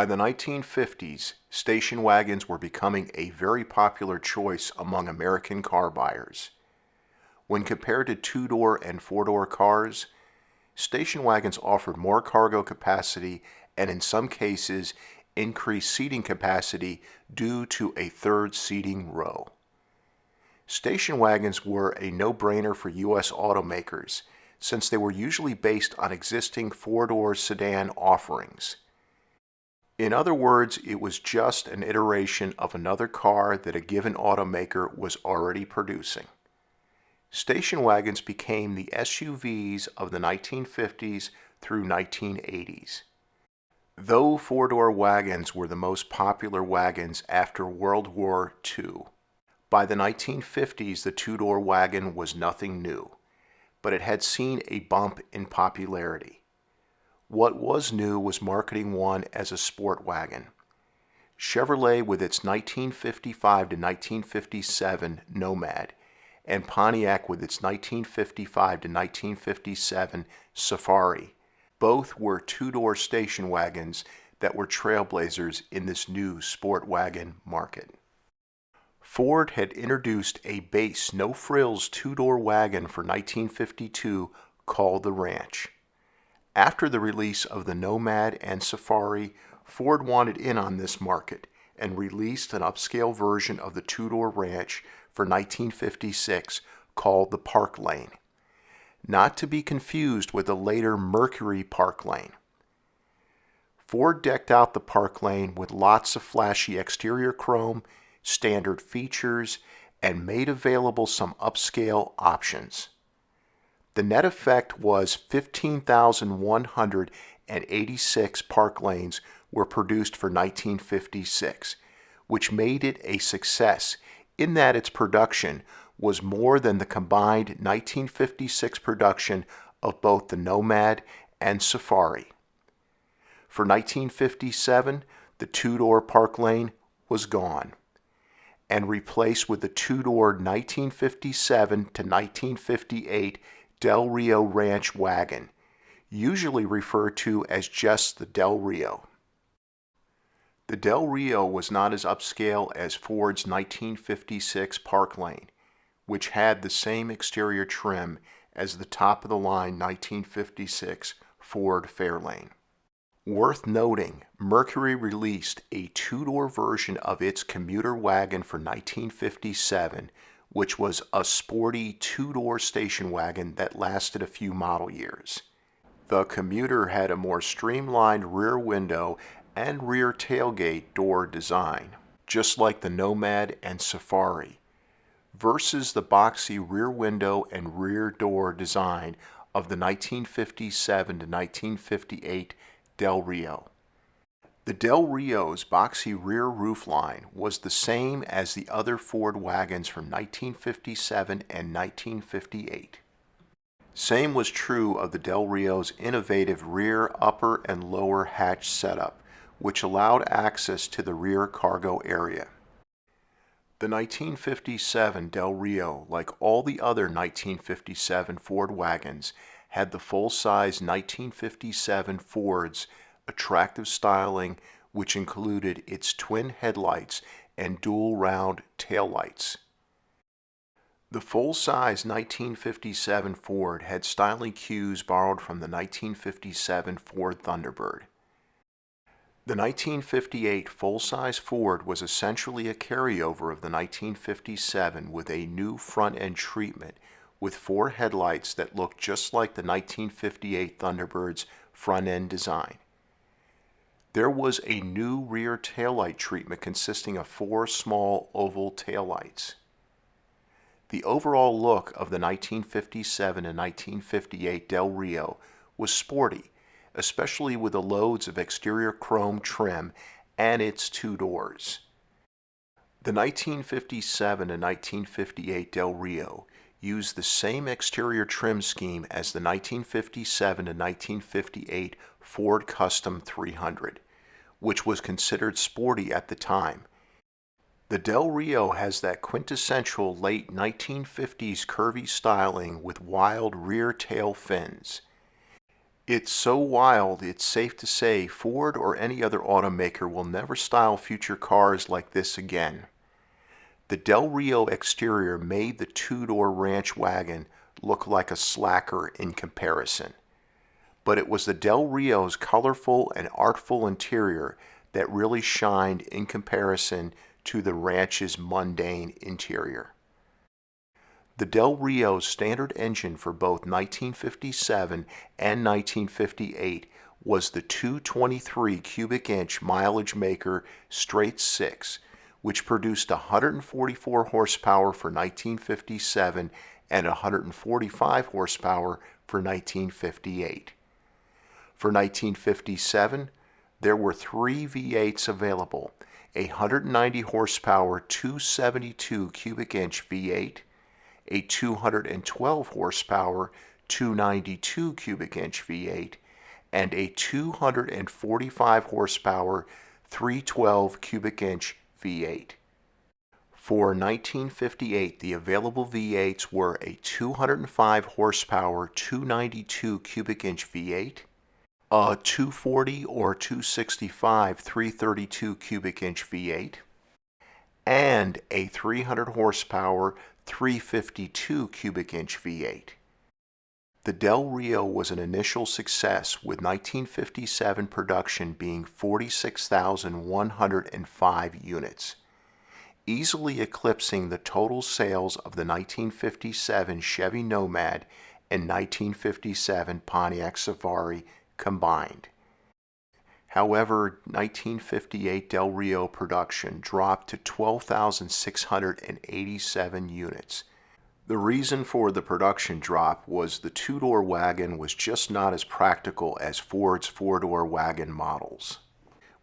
By the 1950s, station wagons were becoming a very popular choice among American car buyers. When compared to two-door and four-door cars, station wagons offered more cargo capacity and in some cases increased seating capacity due to a third seating row. Station wagons were a no-brainer for U.S. automakers since they were usually based on existing four-door sedan offerings. In other words, it was just an iteration of another car that a given automaker was already producing. Station wagons became the SUVs of the 1950s through 1980s. Though four-door wagons were the most popular wagons after World War II, by the 1950s the two-door wagon was nothing new, but it had seen a bump in popularity. What was new was marketing one as a sport wagon. Chevrolet with its 1955 to 1957 Nomad, and Pontiac with its 1955 to 1957 Safari, both were two-door station wagons that were trailblazers in this new sport wagon market. Ford had introduced a base no-frills two-door wagon for 1952 called the Ranch. After the release of the Nomad and Safari, Ford wanted in on this market and released an upscale version of the two-door Ranch for 1956 called the Parklane, not to be confused with the later Mercury Parklane. Ford decked out the Parklane with lots of flashy exterior chrome, standard features, and made available some upscale options. The net effect was 15,186 Parklanes were produced for 1956, which made it a success in that its production was more than the combined 1956 production of both the Nomad and Safari. For 1957, the two-door Parklane was gone and replaced with the two-door 1957 to 1958 Del Rio Ranch wagon, usually referred to as just the Del Rio. The Del Rio was not as upscale as Ford's 1956 Parklane, which had the same exterior trim as the top-of-the-line 1956 Ford Fairlane. Worth noting, Mercury released a two-door version of its commuter wagon for 1957, which was a sporty two-door station wagon that lasted a few model years. The commuter had a more streamlined rear window and rear tailgate door design, just like the Nomad and Safari, versus the boxy rear window and rear door design of the 1957 to 1958 Del Rio. The Del Rio's boxy rear roofline was the same as the other Ford wagons from 1957 and 1958. Same was true of the Del Rio's innovative rear upper and lower hatch setup, which allowed access to the rear cargo area. The 1957 Del Rio, like all the other 1957 Ford wagons, had the full-size 1957 Ford's attractive styling, which included its twin headlights and dual round taillights. The full-size 1957 Ford had styling cues borrowed from the 1957 Ford Thunderbird. The 1958 full-size Ford was essentially a carryover of the 1957 with a new front-end treatment with four headlights that looked just like the 1958 Thunderbird's front-end design. There was a new rear taillight treatment consisting of four small oval taillights. The overall look of the 1957 and 1958 Del Rio was sporty, especially with the loads of exterior chrome trim and its two doors. The 1957 and 1958 Del Rio used the same exterior trim scheme as the 1957 and 1958 Ford Custom 300, which was considered sporty at the time. The Del Rio has that quintessential late 1950s curvy styling with wild rear tail fins. It's so wild, it's safe to say Ford or any other automaker will never style future cars like this again. The Del Rio exterior made the two-door ranch wagon look like a slacker in comparison. But it was the Del Rio's colorful and artful interior that really shined in comparison to the ranch's mundane interior. The Del Rio's standard engine for both 1957 and 1958 was the 223 cubic inch mileage maker straight six, which produced 144 horsepower for 1957 and 145 horsepower for 1958. For 1957, there were three V8s available: a 190 horsepower 272 cubic inch V8, a 212 horsepower 292 cubic inch V8, and a 245 horsepower 312 cubic inch V8. For 1958, the available V8s were a 205 horsepower 292 cubic inch V8, a 240 or 265 332 cubic inch V8, and a 300 horsepower 352 cubic inch V8. The Del Rio was an initial success, with 1957 production being 46,105 units, easily eclipsing the total sales of the 1957 Chevy Nomad and 1957 Pontiac Safari combined. However, 1958 Del Rio production dropped to 12,687 units. The reason for the production drop was the two-door wagon was just not as practical as Ford's four-door wagon models,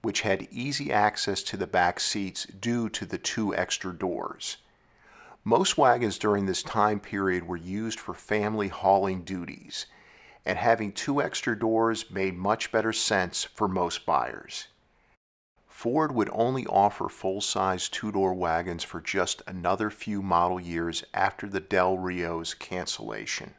which had easy access to the back seats due to the two extra doors. Most wagons during this time period were used for family hauling duties, and having two extra doors made much better sense for most buyers. Ford would only offer full-size two-door wagons for just another few model years after the Del Rio's cancellation.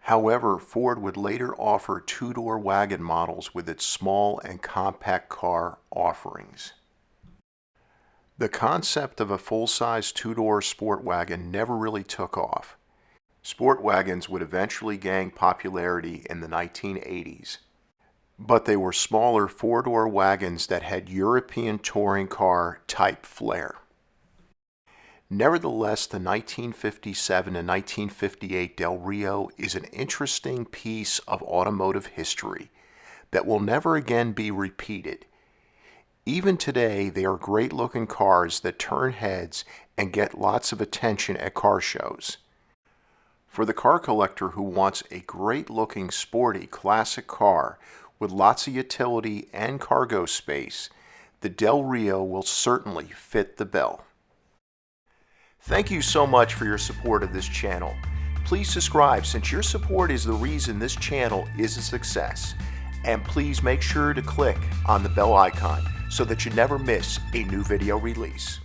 However, Ford would later offer two-door wagon models with its small and compact car offerings. The concept of a full-size two-door sport wagon never really took off. Sport wagons would eventually gain popularity in the 1980s, but they were smaller four-door wagons that had European touring car type flair. Nevertheless, the 1957 and 1958 Del Rio is an interesting piece of automotive history that will never again be repeated. Even today, they are great-looking cars that turn heads and get lots of attention at car shows. For the car collector who wants a great-looking, sporty, classic car with lots of utility and cargo space, the Del Rio will certainly fit the bill. Thank you so much for your support of this channel. Please subscribe, since your support is the reason this channel is a success. And please make sure to click on the bell icon so that you never miss a new video release.